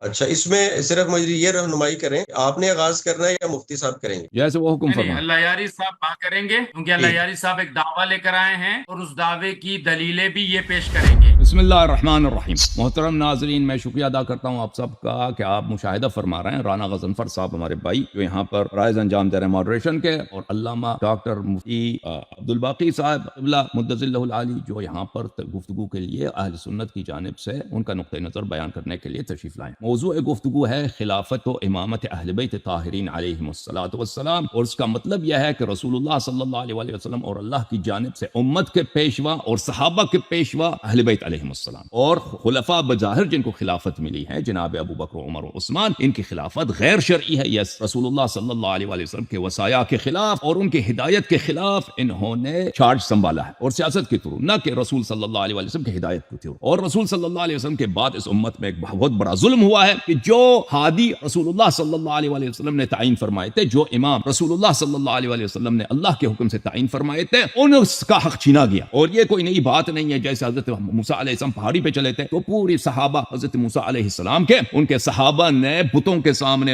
اچھا، اس میں صرف مجھے یہ رہنمائی کریں، آپ نے آغاز کرنا ہے یا مفتی صاحب کریں گے؟ جیسے وہ حکم نہیں فرمائیں۔ اللہ یاری صاحب بات کریں گے، کیونکہ اللہ یاری صاحب ایک دعویٰ لے کر آئے ہیں اور اس دعوے کی دلیلیں بھی یہ پیش کریں گے۔ بسم اللہ الرحمن الرحیم۔ محترم ناظرین، میں شکریہ ادا کرتا ہوں آپ سب کا کہ آپ مشاہدہ فرما رہے ہیں۔ رانا غضنفر صاحب ہمارے بھائی جو یہاں پر رائز انجام دے رہے ہیں ماڈریشن کے، اور علامہ ڈاکٹر مفتی عبدالباقی صاحب قبلہ مدظ اللہ العالی جو یہاں پر گفتگو کے لیے اہل سنت کی جانب سے ان کا نقطہ نظر بیان کرنے کے لیے تشریف لائیں۔ موضوع گفتگو ہے خلافت و امامت اہل بیت طاہرین علیہم الصلاۃ والسلام، اور اس کا مطلب یہ ہے کہ رسول اللہ صلی اللہ علیہ وسلم اور اللہ کی جانب سے امت کے پیشوا اور صحابہ کے پیشوا اہل بیت علیہم السلام، اور خلفاء بظاہر جن کو خلافت ملی ہے جناب ابو بکر عمر و عثمان، ان کی خلافت غیر شرعی ہے۔ یس، رسول اللہ صلی اللہ علیہ وسلم کے وصایا کے خلاف اور ان کی ہدایت کے خلاف انہوں نے چارج سنبھالا ہے، اور سیاست کے تھرو، نہ کہ رسول صلی اللہ علیہ وسلم کی ہدایت کے تھرو۔ اور رسول صلی اللہ علیہ وسلم کے بعد اس امت میں ایک بہت بڑا ظلم ہوا ہے کہ جو ہادی رسول اللہ صلی اللہ علیہ وسلم نے تعین فرمائے تھے، جو امام رسول اللہ صلی اللہ علیہ وسلم نے اللہ کے حکم سے تعین فرمائے تھے، ان کا حق چھینا گیا۔ اور یہ کوئی نئی بات نہیں ہے، جیسے حضرت موسیٰ علیہ السلام پہاڑی پہ چلے تھے تو پوری صحابہ حضرت موسیٰ علیہ السلام کے، ان کے صحابہ نے بتوں کے سامنے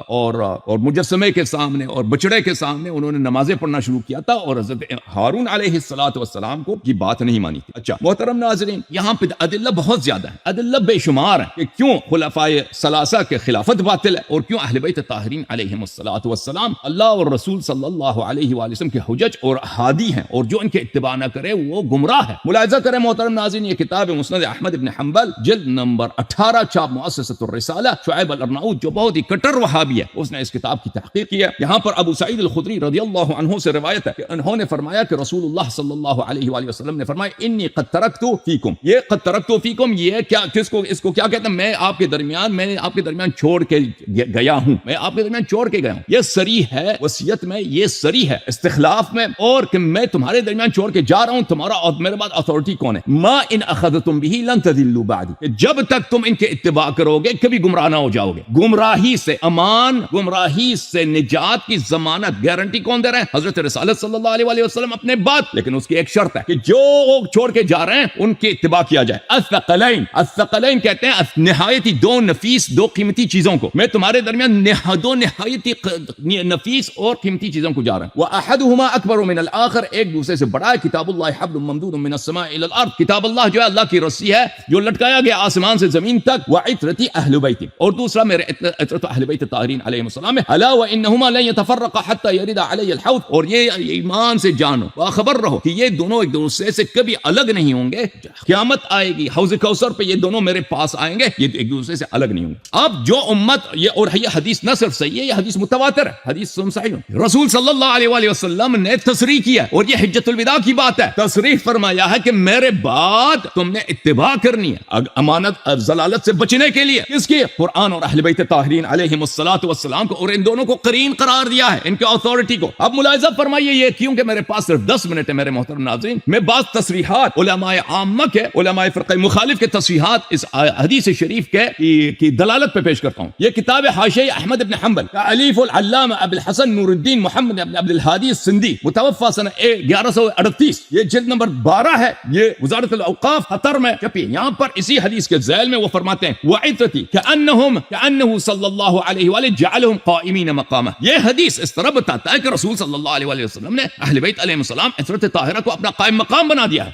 اور مجسمے کے سامنے اور بچڑے کے سامنے انہوں نے نمازیں پڑھنا شروع کیا تھا، اور حضرت ہارون علیہ السلام کو یہ بات نہیں مانی تھی۔ اچھا محترم ناظرین، یہاں پہ ادلہ بہت زیادہ ہیں، ادلہ بے شمار ہیں کہ کیوں خلفاء ثلاثہ کے خلافت باطل ہے، اور کیوں اہل بیت طاہرین علیہم الصلاۃ والسلام اللہ اور رسول صلی اللہ علیہ وآلہ وسلم کے حجج اور ہادی ہیں، اور جو ان کے اتباع نہ کرے وہ گمراہ ہے۔ ملاحظہ کریں محترم ناظرین، یہ کتاب مسند احمد ابن حنبل جلد نمبر 18 چھاپ مؤسسۃ الرسالہ، شعیب الارناؤوط جو بہت ہی کٹر وہابی ہے، اس نے اس کتاب کی تحقیق کی ہے۔ یہاں پر ابو سعید الخدری رضی اللہ عنہ سے روایت ہے کہ انہوں نے فرمایا کہ رسول اللہ صلی اللہ علیہ وآلہ وسلم نے فرمایا انی قد ترکت فیکم، یہ قد ترکت فیکم یہ کیا، اس کو کیا کہتے ہیں؟ میں آپ کے درمیان چھوڑ کے گیا ہوں، میں آپ کے درمیان چھوڑ کے گیا ہوں۔ یہ صریح ہے وصیت میں، یہ صریح ہے استخلاف میں، اور کہ میں تمہارے درمیان چھوڑ کے جا رہا ہوں، تمہارا اور میرے بعد اتھارٹی کون ہے؟ ما ان اخذتم به لن تضلوا بعدی، کہ جب تک تم ان کے اتباع کرو گے کبھی گمراہ نہ ہو جاؤ گے۔ گمراہی سے امان، گمراہی سے نجات کی ضمانت، گارنٹی کون دے رہے ہیں؟ حضرت رسالت صلی اللہ علیہ وسلم اپنے بعد، لیکن اس کی ایک شرط ہے کہ جو چھوڑ کے جا رہے ہیں ان کی اتباع کیا جائے۔ الثقلین کہتے ہیں نہایتی دو نفیس، دو قیمتی چیزوں کو، میں تمہارے درمیان دو نہایتی نفیس اور قیمتی چیزوں کو جا رہا ہوں۔ وَأَحَدُهُمَا أَكْبَرُ مِنَ الْآخَرِ، ایک دوسرے سے بڑا ہے۔ کتاب اللہ حبل ممدود من السماء إلى الأرض، کتاب اللہ جو ہے اللہ کی رسی ہے جو لٹکایا گیا آسمان سے زمین تک۔ وعطرتی اہل بیتی، اور دوسرا میرے عطرت اہل بیت طاہرین علیہم السلام ہے۔ الا وانہما لن يتفرقا حتى يرد علی الحوض، اور یہ ایمان سے جانو باخبر رہو کہ یہ دونوں ایک دوسرے سے کبھی الگ نہیں ہوں گے، قیامت آئے گی حوض کوثر پہ یہ دونوں میرے پاس آئیں گے، یہ ایک دوسرے سے الگ نہیں ہوں گے۔ اب جو امت یہ، اور یہ حدیث نہ صرف صحیح ہے، یہ حدیث متواتر ہے، حدیث صحیح ہے، رسول صلی اللہ علیہ وآلہ وسلم نے تصریح کیا، اور یہ حجت الوداع کی بات ہے، تصریح فرمایا ہے کہ میرے بعد تم نے اتباع کرنی ہے امانت ضلالت سے بچنے کے لیے، کس کی؟ قرآن اور اہل بیت طاہرین علیہم الصلاۃ والسلام کو، اور ان دونوں کو قرین قرار دیا ہے، ان کے اتھارٹی کو۔ اب ملاحظہ فرمائیے یہ کیونکہ میرے پاس صرف 10 منٹ ہے میرے محترم ناظرین، میں بعض تصریحات علماء عامہ کے، علماء فرقہ مخالف کے تصریحات اس حدیث شریف کی دلالت پہ پیش کرتا ہوں۔ یہ کتاب حاشیہ احمد ابن حنبل کا الیف العلامہ ابو الحسن نور الدین محمد ابن عبد الہادی السندی، متوفى سنہ 1138، یہ جلد نمبر 12 ہے، یہ وزارت الاوقاف قطر میں چھپی۔ یہاں پر اسی حدیث کے ذیل میں وہ فرماتے ہیں وعطرتی کأنہ صلی اللہ علیہ وآلہ جعلهم قائمین مقامہ، یہ حدیث اس طرح بتاتا ہے کہ رسول صلی اللہ علیہ وسلم نے اہل بیت علیہ السلام عطرت طاہرہ کو اپنا قائم مقام بنا دیا ہے۔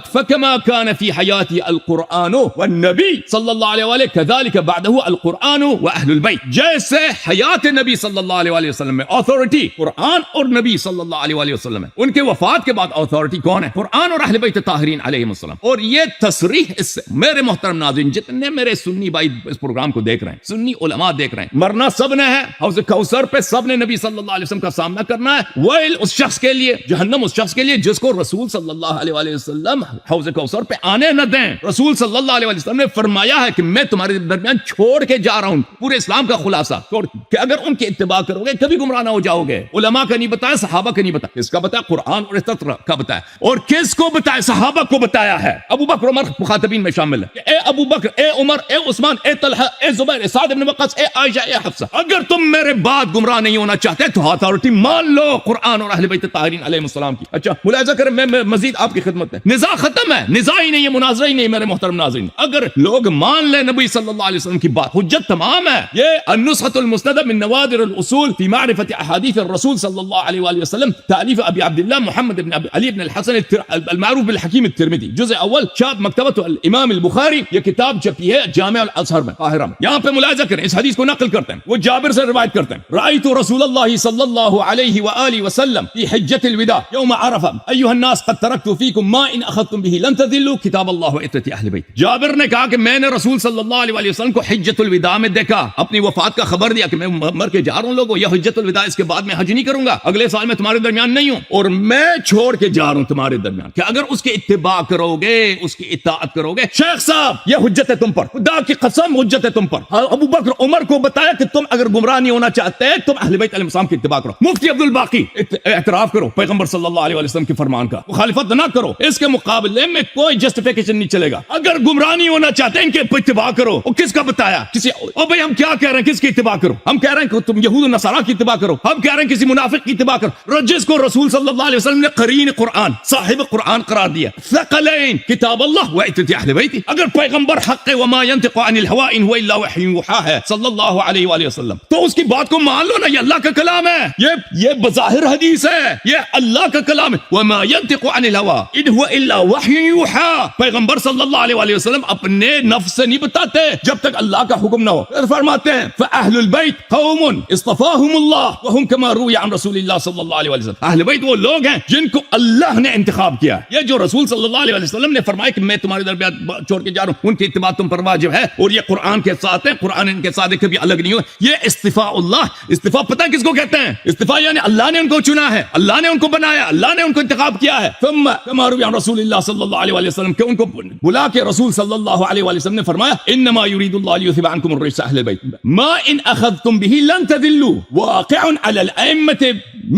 فكما كان في حياته القرآن والنبي صلی اللہ علیہ وآلہ كذلك بعده القرآن واہل البیت، جیسے حیات نبی صلی اللہ علیہ وسلم میں اتھارٹی قرآن اور نبی صلی اللہ علیہ وسلم ہے، ان کے وفات کے بعد اتھارٹی کون ہے؟ قرآن اور اہل بیت طاہرین علیہم السلام۔ اور یہ تصریح اس سے میرے محترم ناظرین، جتنے میرے سنی بھائی اس پروگرام کو دیکھ رہے ہیں، سنی علماء دیکھ رہے ہیں، مرنا سب نے ہے، حوض کوثر پہ سب نے نبی صلی اللہ علیہ وسلم کا سامنا کرنا ہے، ویل اس شخص کے لیے، جہنم اس شخص کے لیے جس کو رسول صلی اللہ علیہ وسلم حوض کوثر پہ آنے نہ دیں۔ رسول صلی اللہ علیہ وسلم نے فرمایا ہے کہ میں تمہارے درمیان چھوڑ کے جا رہا ہوں پورے اسلام کا خلاصہ، کہ اگر ان کی اتباع کرو گے کبھی گمراہ نہ ہو جاؤ گے۔ علماء کا نہیں بتایا، صحابہ کا نہیں بتایا، کس کا بتایا؟ قرآن اور اطہارت کا بتایا، اور کس کو بتایا؟ صحابہ کو بتایا ہے۔ ہے ابو بکر عمر مخاطبین میں شامل ہے کہ اے ابو بکر، اے عمر، اے عثمان، اے طلحہ، اے زبیر، اے سعد بن وقاص، اے عائشہ، اے حفصہ، اگر تم میرے بعد گمراہ نہیں ہونا چاہتے تو اتھارٹی مان لو قرآن اور اہل بیت طاہرین علیہ السلام کی۔ اچھا ملاحظہ کریں، میں مزید آپ کی خدمت میں، نزاع ختم ہے، نزاع ہی نہیں ہے، مناظرہ ہی نہیں ہے میرے محترم ناظرین۔ اگر لوگ مان لیں نبی صلی اللہ علیہ وسلم کی بات، حجت تمام ہے۔ یہ النسخۃ المسندہ من نوادر الاصول فی معرفت احادیث الرسول صلی اللہ علیہ وآلہ وسلم، تالیف ابی عبداللہ محمد بن علی بن الحسن المعروف بالحکیم الترمذی، جزء اول، چھاپ مکتبۃ الامام البخاری۔ یہ کتاب چھپی ہے جامع الازہر میں قاہرہ میں۔ یہاں پہ ملاحظہ کریں، اس حدیث کو نقل کرتے ہیں، وہ جابر سے روایت کرتے ہیں، رأیت رسول اللہ صلی اللہ علیہ وآلہ وسلم فی حجۃ الوداع یوم عرفہ ایھا الناس قد ترکت فیکم ما ان اخذتم به لن تضلوا کتاب اللہ وعترۃ اہل بیت۔ جابر نے کہا کہ میں نے رسول صلی اللہ علیہ وآلہ وسلم کو حجۃ الوداع میں دیکھا، اپنی وفات کا خبر دیا کہ میں مر کے جا رہا ہوں لوگوں، یہ حجۃ الوداع، اس کے بعد میں حج نہیں کروں گا، اگلے سال میں تمہارے درمیان نہیں ہوں، اور میں چھوڑ کے جا رہا ہوں تمہارے درمیان کہ اگر اس کی اتباع کرو گے، اس کی اطاعت کرو گے، شیخ صاحب یہ حجت ہے تم پر، خدا کی قسم حجت ہے تم پر۔ ابو بکر عمر کو بتایا کہ تم اگر گمراہ نہیں ہونا چاہتے تم اہل بیت علیہ السلام کی اتباع کرو۔ مفتی عبد الباقی، اعتراف کرو پیغمبر صلی اللہ علیہ وسلم کے فرمان کا، مخالفت نہ کرو، اس کے مقابلے میں کوئی جسٹیفیکیشن نہیں چلے گا۔ اگر گمراہ نہیں ہونا چاہتے ان کے اتباع کرو۔ اور کس کا بتایا؟ کسی او بھائی ہم کیا کہہ رہے ہیں، کس کی اتباع کرو؟ ہم کہہ رہے ہیں کہ تم یہود و نصارہ کی اتباع کرو، ہم کہہ رہے ہیں کسی منافق کی اتباع کرو، جس کو رسول صلی اللہ علیہ وسلم نے قرین قرآن، صاحب قرآن قرار دیا، ثقلین کتاب اللہ و عترۃ اہل بیت۔ اگر پیغمبر حق وما ينطق عن الهوى ان هو الا وحی یوحى ہے صلی اللہ علیہ وآلہ وسلم، تو اس کی بات کو مان لو نا، یہ اللہ کا کلام ہے، یہ بظاہر حدیث ہے، یہ اللہ کا کلام ہے۔ وما ينطق عن الهوى ان هو الا وحی یوحى، پیغمبر صلی اللہ علیہ وآلہ وسلم اپنے نفس سے نہیں بتاتے جب تک اللہ کا حکم نہ ہو۔ پھر فرماتے ہیں فاہل البیت قوم اصطفاهم اللہ وهم كما روی عن رسول اللہ صلی اللہ علیہ وسلم، اہل بیت وہ لوگ ہیں جن کو اللہ نے انتخاب کیا۔ یہ جو رسول صلی اللہ علیہ وسلم نے فرمایا کہ میں تمہارے درمیان چھوڑ کے جا رہا ہوں، ان کی اتباع تم پر واجب ہے، اور یہ قرآن کے ساتھ ہے، قرآن ان کے ساتھ کبھی الگ نہیں ہو۔ یہ استفاء اللہ، استفاء پتہ کس کو کہتے ہیں؟ استفاء یعنی اللہ نے ان کو چنا ہے، اللہ نے ان کو بنایا، اللہ نے ان کو انتخاب کیا ہے۔ ثم كما روی عن رسول اللہ صلی اللہ علیہ وسلم، کہ ان کو بلا کے رسول صلی اللہ علیہ وسلم نے فرمایا انما يريد الله ليذهب عنكم الرجس اهل البيت ما ان اخذتم به لن تذلوا واقع على الائمه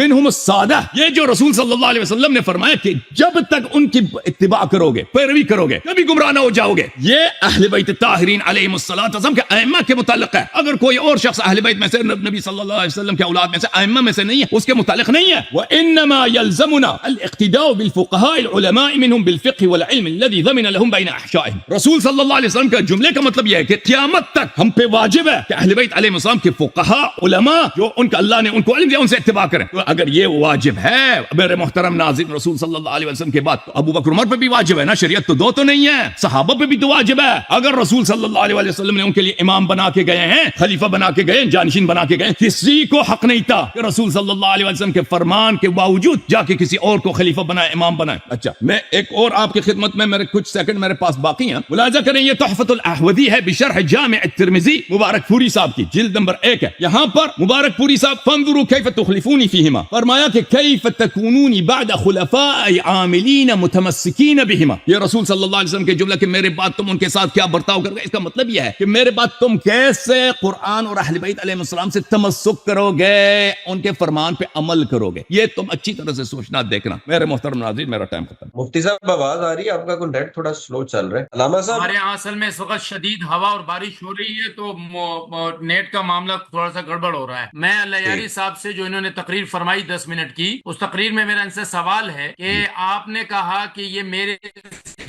منهم السادہ۔ یہ جو رسول صلی اللہ علیہ وسلم نے فرمایا کہ جب تک ان کی اتباع کرو گے، پیروی کرو گے، کبھی گمراہ نہ ہو جاؤ گے، یہ اہل بیت طاہرین علیہم الصلوۃ والسلام کے ائمہ کے متعلق ہے۔ اگر کوئی اور شخص اہل بیت میں سے، نبی صلی اللہ علیہ وسلم کے اولاد میں سے، ائمہ میں سے نہیں ہے، اس کے متعلق نہیں ہے۔ وانما يلزمنا الاقتداء بالفقهاء العلماء منهم بالفقه والعلم الذي ضمن لهم بين احشائهم۔ رسول صلی اللہ علیہ وسلم کے جملے کا مطلب یہ ہے کہ قیامت تک ہم پہ واجب ہے کہ اہل بیت علیہ السلام کے فقہاء، علماء جو ان کا اللہ نے ان کو علم دیا، ان سے اتباع کریں۔ تو اگر یہ واجب ہے میرے محترم ناظرین، رسول صلی اللہ علیہ وسلم کے بعد تو ابو بکر عمر پہ بھی واجب ہے نا، شریعت تو دو تو نہیں ہے، صحابہ پہ بھی تو واجب ہے۔ اگر رسول صلی اللہ علیہ وسلم نے ان کے لیے امام بنا کے گئے ہیں، خلیفہ بنا کے گئے، جانشین بنا کے گئے، کسی کو حق نہیں تھا کہ رسول صلی اللہ علیہ وسلم کے فرمان کے باوجود جا کے کسی اور کو خلیفہ بنائے، امام بنائے۔ اچھا میں ایک اور آپ کی خدمت میں، میرے کچھ سیکنڈ میرے پاس باقی ہیں، ملاحظہ کریں، یہ تحفۃ الاحوذی ہے بشرح جامع الترمذی، مبارک پوری صاحب کی، جلد نمبر 1 ہے۔ یہاں پر مبارک پوری صاحب فانظروا کیف تخلفونی فیہما، فرمایا کہ کیف تکونون بعد خلفاء عاملین متمسکین بہما۔ یہ رسول صلی اللہ علیہ وسلم کے جملہ کہ میرے بعد تم ان کے ساتھ کیا برتاؤ کرو گے، اس کا مطلب یہ ہے کہ میرے بعد تم کیسے قرآن اور اہل بیت علیہ السلام سے تمسک کرو گے، ان کے فرمان پہ عمل کرو گے۔ یہ تم اچھی طرح سے سوچنا، دیکھنا۔ میرے محترم ناظرین میرا ٹائم ختم۔ مفتی صاحب آواز آ رہی ہے؟ آپ کا کوئی نیٹ تھوڑا سلو چل رہا ہے علامہ صاحب؟ ہمارے یہاں اصل میں اس وقت شدید ہوا اور بارش ہو رہی ہے، تو نیٹ کا معاملہ تھوڑا سا گڑبڑ ہو رہا ہے۔ میں لیاری صاحب سے جو انہوں نے تقریر فرمائی 10 منٹ کی، اس تقریر میں میرا ان سے سوال ہے کہ آپ نے کہا کہ یہ میرے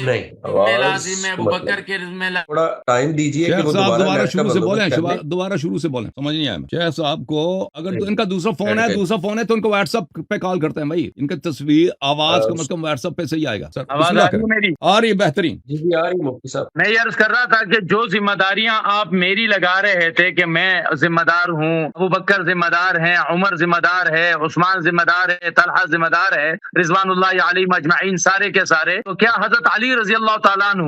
لازم ہے، ابو بکر کے تھوڑا ٹائم دیجیے کہ وہ دوبارہ شروع سے بولیں، دوبارہ شروع سے بولیں، سمجھ نہیں آیا۔ شیخ صاحب کو اگر تو ان کا دوسرا فون ہے تو ان کو واٹس ایپ پہ کال کرتے ہیں بھائی، ان کا تصویر آواز کم از کم واٹس ایپ پہ صحیح آئے گا۔ آواز آ رہی ہے میری؟ آ رہی ہے، بہترین۔ جی آ رہی ہے مفتی صاحب۔ میں یہ عرض کر رہا تھا کہ جو ذمہ داریاں آپ میری لگا رہے تھے کہ میں ذمہ دار ہوں، ابو بکر ذمہ دار ہیں، عمر ذمہ دار ہے، عثمان ذمہ دار ہے، طلحہ ذمہ دار ہے، رضوان اللہ علیہم اجمعین سارے کے سارے، تو کیا حضرت علی رضی اللہ تعالیٰ عنہ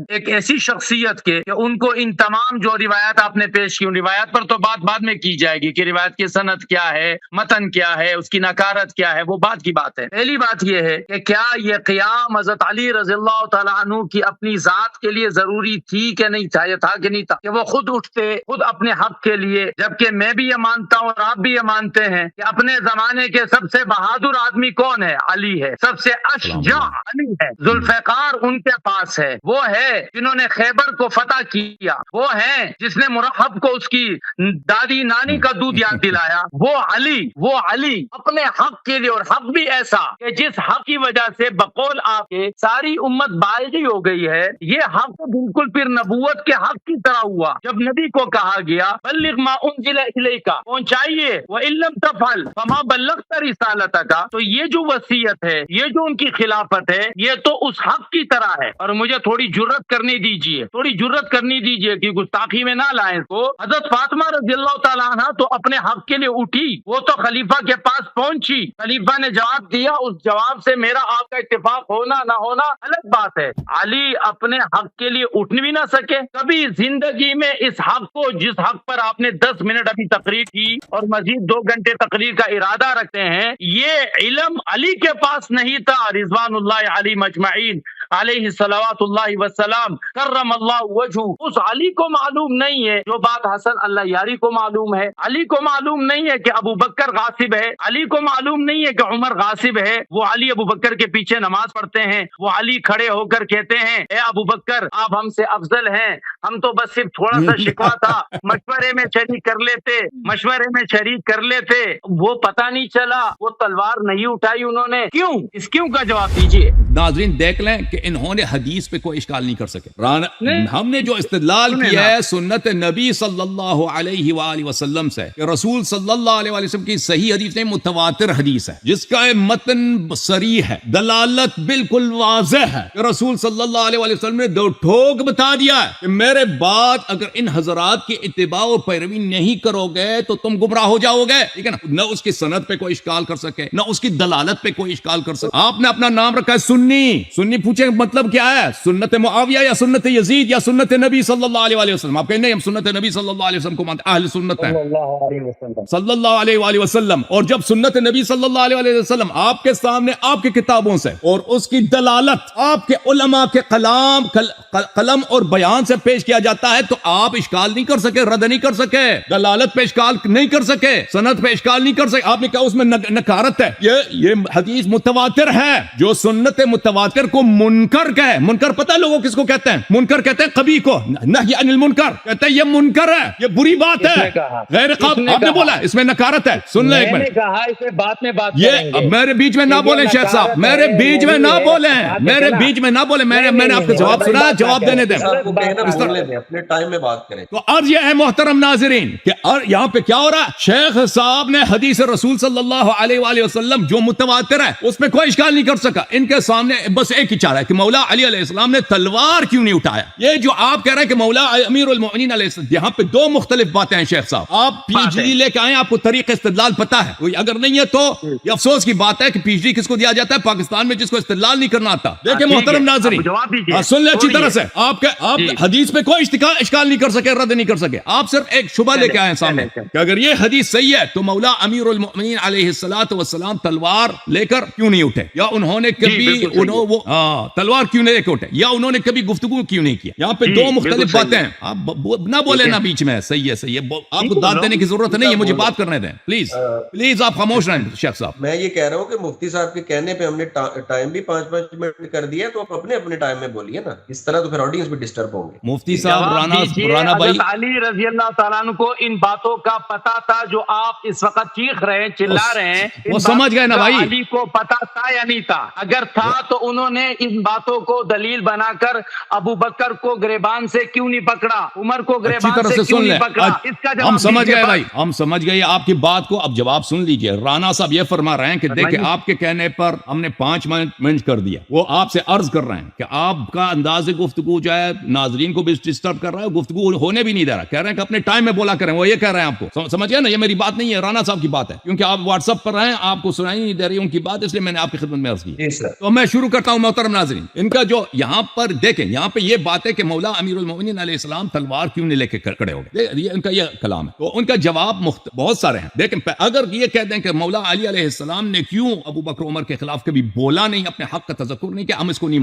ایک ایسی شخصیت کے کہ ان کو ان تمام جو روایات آپ نے پیش کی، ان روایات پر تو بات بعد میں کی جائے گی کہ روایت کی سند کیا ہے، متن کیا ہے، اس کی نکارت کیا ہے، وہ بات کی بات ہے۔ پہلی بات یہ ہے کہ کیا یہ قیام حضرت علی رضی اللہ تعالیٰ عنہ کی اپنی ذات کے لیے ضروری تھی کہ نہیں تھا، یہ تھا کہ نہیں تھا کہ وہ خود اٹھتے خود اپنے حق کے لیے، جبکہ میں بھی یہ مانتا ہوں اور آپ بھی یہ مانتے ہیں کہ اپنے زمانے کے سب سے بہادر آدمی کون ہے؟ علی ہے، سب سے اشجاع علی ہے، ذوالفقار وقار ان کے پاس ہے، وہ ہے جنہوں نے خیبر کو فتح کیا، وہ ہیں جس نے مرحب کو اس کی دادی نانی کا دودھ یاد دلایا، وہ علی اپنے حق کے لیے، اور حق بھی ایسا کہ جس حق کی وجہ سے بقول آپ کے ساری امت بالغی ہو گئی ہے، یہ حق تو بالکل پھر نبوت کے حق کی طرح ہوا جب نبی کو کہا گیا بلغ ما انزل الیک، پہنچائیے، وَإِن لَّمْ تَفْعَلْ فَمَا بَلَّغْتَ رِسَالَتَكَ، تو یہ جو وصیت ہے، یہ جو ان کی خلافت ہے، یہ تو اس حق کی طرح ہے۔ اور مجھے تھوڑی جرت کرنے دیجیے کہ گستاخی میں نہ لائیں اس کو۔ حضرت فاطمہ رضی اللہ تعالیٰ عنہ تو اپنے حق کے لیے اٹھی، وہ تو خلیفہ کے پاس پہنچی، خلیفہ نے جواب دیا، اس جواب سے میرا آپ کا اتفاق ہونا نہ ہونا الگ بات ہے۔ علی اپنے حق کے لیے اٹھ بھی نہ سکے کبھی زندگی میں، اس حق کو جس حق پر آپ نے 10 منٹ ابھی تقریر کی اور مزید 2 گھنٹے تقریر کا ارادہ رکھتے ہیں، یہ علم علی کے پاس نہیں تھا رضوان اللہ علیہ مجمعین علیہ صلوات اللہ وسلام کرم اللہ وجہ۔ اس علی کو معلوم نہیں ہے جو بات حسن اللہ یاری کو معلوم ہے، علی کو معلوم نہیں ہے کہ ابو بکر غاصب ہے، علی کو معلوم نہیں ہے کہ عمر غاصب ہے۔ وہ علی ابو بکر کے پیچھے نماز پڑھتے ہیں، وہ علی کھڑے ہو کر کہتے ہیں اے ابو بکر آپ ہم سے افضل ہیں، ہم تو بس صرف تھوڑا سا شکوا تھا، مشورے میں شریک کر لیتے، وہ پتہ نہیں چلا، وہ تلوار نہیں اٹھائی انہوں نے، کیوں کا جواب دیجیے۔ ناظرین دیکھ لیں کہ انہوں نے حدیث پہ کوئی اشکال نہیں کر سکے۔ ہم نے جو استدلال کیا ہے سنت نبی صلی اللہ علیہ وآلہ وسلم سے کہ رسول صلی اللہ علیہ وآلہ وسلم کی صحیح حدیث نہیں، متواتر حدیث ہے جس کا متن صریح ہے، دلالت بالکل واضح ہے کہ رسول صلی اللہ علیہ وآلہ وسلم نے 2 ٹھوک بتا دیا ہے کہ میرے بعد اگر ان حضرات کی اتباع اور پیروی نہیں کرو گے تو تم گمراہ ہو جاؤ گے، ٹھیک ہے نا۔ نہ اس کی سند پہ کوئی اشکال کر سکے، نہ اس کی دلالت پہ کوئی اشکال کر سکے۔ آپ نے اپنا نام رکھا ہے سنی پوچھے مطلب کیا ہے؟ سنت معاویہ یا سنت یزید یا سنت نبی صلی اللہ علیہ وآلہ وسلم؟ آپ کہیں نہیں ہم سنت نبی صلی اللہ علیہ وسلم کو مانتے، اہل سنت ہیں صلی اللہ علیہ وآلہ وسلم۔ اور جب سنت نبی صلی اللہ علیہ وآلہ وسلم آپ کے سامنے آپ کی کتابوں سے اور اس کی دلالت آپ کے علماء کے قلم اور بیان سے پیش کیا جاتا ہے تو آپ اشکال نہیں کر سکے، رد نہیں کر سکے، دلالت پہ اشکال نہیں کر سکے، سند پہ اشکال نہیں کر سکے۔ آپ نے کہا اس میں نکارت ہے، یہ حدیث متواتر ہے۔ جو سنت متواتر کو منکر کہے، منکر پتہ ہے لوگوں کس کو کہتے ہیں؟ منکر کہتے ہیں قبیح کو، نہی عن المنکر، کہتے ہیں یہ منکر ہے، یہ بری بات ہے، غیر قابل۔ آپ نے بولا اس میں نکارت ہے، سن لیں ایک منٹ، یہ میرے بیچ میں نہ بولیں شیخ صاحب، میرے بیچ میں نہ بولیں، میں نے آپ کا جواب سنا، جواب دینے دیں، اپنے ٹائم میں بات کریں۔ تو عرض یہ ہے محترم ناظرین کہ یہاں پہ کیا ہو رہا ہے؟ شیخ صاحب نے حدیث رسول صلی اللہ علیہ وآلہ وسلم جو متواتر ہے اس میں کوئی اشکال نہیں کر سکا۔ ان کے سامنے بس ایک ہی چارہ ہے کہ مولا علی علیہ السلام نے تلوار کیوں نہیں اٹھایا۔ یہ جو آپ کہہ رہے ہیں کہ مولا امیر المؤمنین علیہ السلام، یہاں پہ 2 مختلف باتیں ہیں شیخ صاحب۔ آپ پی ایچ ڈی لے کے آئیں، آپ کو طریق استدلال پتا ہے، کوئی اگر نہیں ہے تو یہ افسوس کی بات ہے کہ پی ایچ ڈی کس کو دیا جاتا ہے؟ پاکستان میں جس کو استدلال نہیں کرنا آتا۔ دیکھیں محترم ناظرین سن لیں اچھی طرح سے، آپ حدیث پہ کوئی اشکال نہیں کر سکے، رد نہیں کر سکے، آپ صرف ایک شبہ لے کے آئے سامنے کہ اگر یہ حدیث صحیح ہے تو مولا امیر المؤمنین علیہ السلام تلوار لے کر کیوں نہیں اٹھے، یا انہوں نے کبھی تلوار کیوں نہیں لے کے اٹھے، یا انہوں نے کبھی گفتگو کیوں نہیں کیا۔ یہاں پہ 2 مختلف باتیں ہیں، آپ نہ بولیں نا بیچ میں، صحیح ہے، آپ کو داد دینے کی ضرورت نہیں ہے، مجھے بات کرنے دیں پلیز آپ خاموش رہیں شیخ صاحب۔ میں یہ کہہ رہا ہوں کہ مفتی صاحب کے کہنے پہ ہم نے ٹائم بھی 5 منٹ کر دیا، تو آپ اپنے ٹائم میں بولیے نا، اس طرح تو پھر آڈینس بھی ڈسٹرب ہوں گے۔ مفتی صاحب رانا بھائی، علی رضی اللہ تعالیٰ عنہ کو ان باتوں کا پتا تھا جو آپ اس وقت چیخ رہے ہیں، چلا رہے ہیں، وہ سمجھ گئے نا بھائی، علی کو پتا تھا یا نہیں تھا؟ اگر تھا تو انہوں نے ان باتوں کو دلیل بنا کر ابو بکر کو گریبان سے کیوں نہیں پکڑا، عمر کو گریبان سے کیوں نہیں پکڑا؟ اس کا جواب ہم سمجھ گئے بھائی، ہم سمجھ گئے آپ کی بات کو۔ اب جواب سن لیجئے، رانا صاحب یہ فرما رہے ہیں کہ دیکھیں آپ کے کہنے پر ہم نے 5 منٹ کر دیا، وہ آپ سے عرض کر رہے ہیں کہ آپ کا انداز گفتگو جو ہے ناظرین کو بھی ڈسٹرب کر رہا ہے، گفتگو ہونے بھی نہیں دے رہا، کہہ رہے ہیں کہ اپنے ٹائم میں بولا کریں، وہ یہ کہہ رہے ہیں آپ کو، سمجھ گئے نا؟ یہ میری بات نہیں ہے، رانا صاحب کی بات ہے، کیونکہ آپ واٹس ایپ پر رہے ہیں، آپ کو سنائی نہیں دے رہی ان کی بات، اس لیے میں نے آپ کی خدمت میں عرض کی۔ تو میں شروع کرتا ہوں محترم ناظرین، ان کا جو یہاں پر دیکھیں، یہاں پہ یہ بات ہے کہ مولا امیر المؤمنین علیہ السلام تلوار کیوں نہیں لے کے کھڑے ہو گئے، یہ ان کا یہ کلام ہے۔ تو ان کا جواب بہت سارے ہیں، دیکھیں اگر یہ کہہ دیں کہ مولا علی علیہ السلام نے کیوں ابو بکر عمر کے خلاف کبھی بولا نہیں، اپنے حق کا تذکر نہیں کیا، ہم اس کو نہیں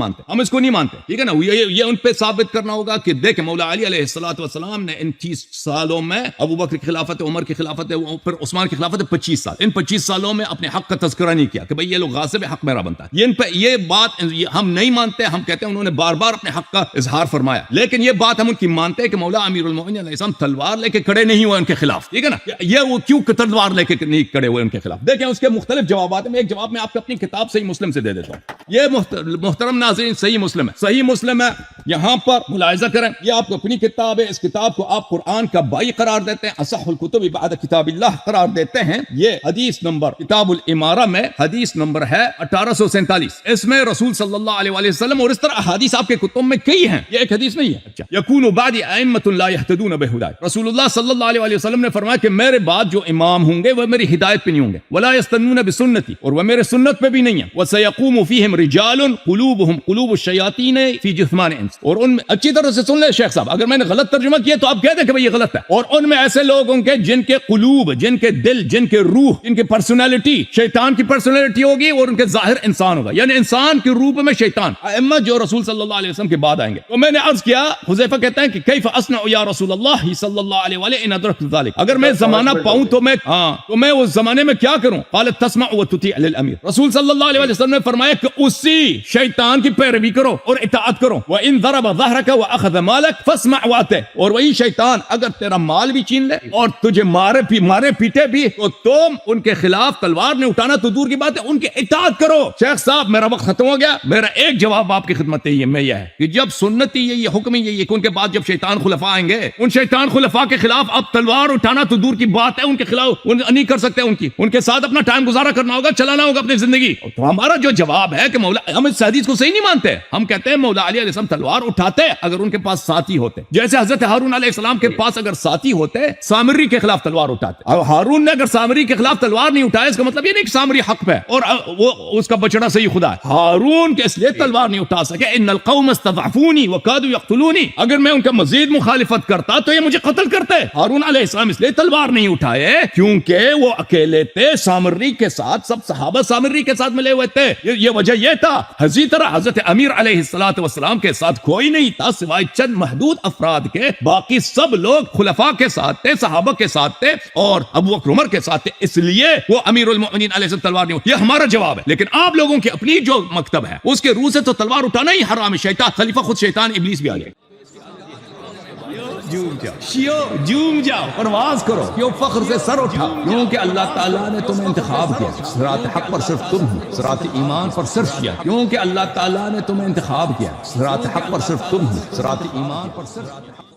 مانتے، ٹھیک ہے نا؟ یہ ان پہ ثابت کرنا ہوگا کہ دیکھیں مولا علی علیہ السلام نے ان 30 سالوں میں ابو بکر کی خلافت، عمر کی خلافت، پھر عثمان کی خلافت 25 سال، ان 25 سالوں میں اپنے حق کا تذکرہ نہیں کیا کہ بھئی یہ لوگ غاصب، حق میرا بنتا ہے۔ یہ بات ہم نہیں مانتے, ہم کہتے ہیں انہوں نے بار بار اپنے حق کا اظہار فرمایا, لیکن یہ بات ہم ان کی مانتے ہیں کہ مولا امیر المومنین علیہ السلام تلوار لے کے کھڑے نہیں ہوئے ان کے خلاف, ٹھیک ہے نا. یہ وہ کیوں تلوار لے کے نہیں کھڑے ہوئے ان کے خلاف؟ دیکھیں اس کے مختلف جوابات ہیں. ایک جواب میں آپ کو اپنی کتاب صحیح مسلم سے دے دیتا ہوں. یہ محترم ناظرین صحیح مسلم ہے, صحیح مسلم ہے, یہاں پر ملاحظہ کریں, یہ آپ کو اپنی کتاب ہے, اس کتاب کو آپ قرآن کا بائی قرار دیتے ہیں, اصح الکتب بعد کتاب اللہ قرار دیتے ہیں. یہ حدیث نمبر کتاب الامارہ میں حدیث نمبر ہے 1847. اس میں رسول صلی اللہ علیہ وآلہ وسلم, اور اس طرح احادیث آپ کے کتب میں کئی ہیں, یہ ایک حدیث نہیں ہے. اچھا, یکون بعد ائمۃ لا یہتدون بہدای, رسول اللہ صلی اللہ علیہ وآلہ وسلم نے فرمایا کہ میرے بعد جو امام ہوں گے وہ میری ہدایت پہ نہیں ہوں گے, ولا یستنون بسنتی, اور وہ میرے سنت پہ بھی نہیں ہیں. وسیقوم فیہم رجال قلوبہم قلوب الشیاطین فی جثمان انس, اور ان میں اچھی طرح سے سن لیں شیخ صاحب, اگر میں نے غلط ترجمہ کیا تو آپ کہہ دیں کہ بھئی یہ غلط ہے. اور ان میں ایسے لوگ ہوں گے جن کے قلوب, جن کے دل, جن کے روح, جن کی پرسنالٹی شیطان کی پرسنالٹی ہوگی, اور ان کے ظاہر انسان ہوگا, یعنی انسان کے روپ میں شیطان. ائمہ جو رسول صلی اللہ علیہ وسلم کے بعد آئیں گے. تو میں نے عرض کیا, حذیفہ کہتے ہیں کہ کیف اصنع یا رسول اللہ صلی اللہ علیہ وآلہ ان ادرکت ذلک, اگر میں زمانہ پاؤں تو میں اس زمانے میں کیا کروں؟ قال تسمع وتطیع للامیر, رسول صلی اللہ علیہ وسلم نے فرمایا کہ اسی شیطان کی پیروی کرو اور اطاعت کرو. وان ضرب ظهرك واخذ مالك فاسمع واطع, اور وہی شیطان اگر تیرا مال بھی چھین لے اور تجھے مارے پیٹے بھی, تو تم ان کے خلاف تلوار نے اٹھانا تو دور کی بات ہے, ان کے اطاعت کرو. شیخ صاحب میرا وقت ختم ہو گیا, میرا ایک جواب آپ کی خدمت میں یہ ہے کہ جب سنت ہی یہ حکم ہی ہے کہ ان کے بعد جب شیطان خلفاء آئیں گے, ان شیطان خلفاء کے خلاف اب تلوار اٹھانا تو دور کی بات ہے, ان کے خلاف نہیں کر سکتے, ان کے ساتھ اپنا ٹائم گزارا کرنا ہوگا, چلانا ہوگا اپنی زندگی. تو ہمارا جو جواب ہے کہ مولا, ہم اس حدیث کو صحیح نہیں مانتے, ہم کہتے ہیں مولا علی علیہ السلام تلوار اٹھاتے اگر ان کے پاس ساتھی ہوتے, جیسے حضرت ہارون علیہ السلام کے پاس اگر ساتھی ہوتے سامری کے خلاف تلوار اٹھاتے. اور ہارون نے اگر سامری کے خلاف تلوار نہیں اٹھایا, اس کا مطلب یہ نہیں کہ سامری حق پہ اور وہ اس کا بچڑا صحیح خدا ہے. ہارون کے اس لیے تلوار نہیں اٹھا سکے, ان القوم استضعفونی وكادوا يقتلونی, اگر میں ان کا مزید مخالفت کرتا تو یہ مجھے قتل کرتے. ہارون علیہ السلام اس لیے تلوار نہیں اٹھائے کیونکہ وہ اکیلے تھے, سامری کے ساتھ سب صحابہ سامری کے ساتھ ملے ہوئے تھے. یہ وجہ یہ تھا. اسی طرح حضرت امیر علیہ السلام کے ساتھ کوئی نہیں تھا سوائے چند محدود افراد کے, باقی سب لوگ خلفاء کے ساتھ تھے, صحابہ کے ساتھ تھے اور ابو بکر عمر کے ساتھ تھے, اس لیے وہ امیر المؤمنین علیہ السلام تلوار نہیں اٹھائے. یہ ہمارا جواب ہے. لیکن آپ لوگوں کی اپنی جو مکتب ہے اس کے روح سے تو تلوار اٹھانا ہی حرام ہے. شیطان خلیفہ خود شیطان ابلیس بھی آ جائے. جوم جاؤ, پرواز کرو, کیوں فخر سے سر اٹھا, کیونکہ اللہ تعالیٰ نے تمہیں انتخاب کیا. صراط حق پر صرف تم ہو, صراط ایمان پر صرف کیا, کیونکہ اللہ تعالیٰ نے تمہیں انتخاب کیا. صراط حق پر صرف تم ہو, صراط ایمان پر صرف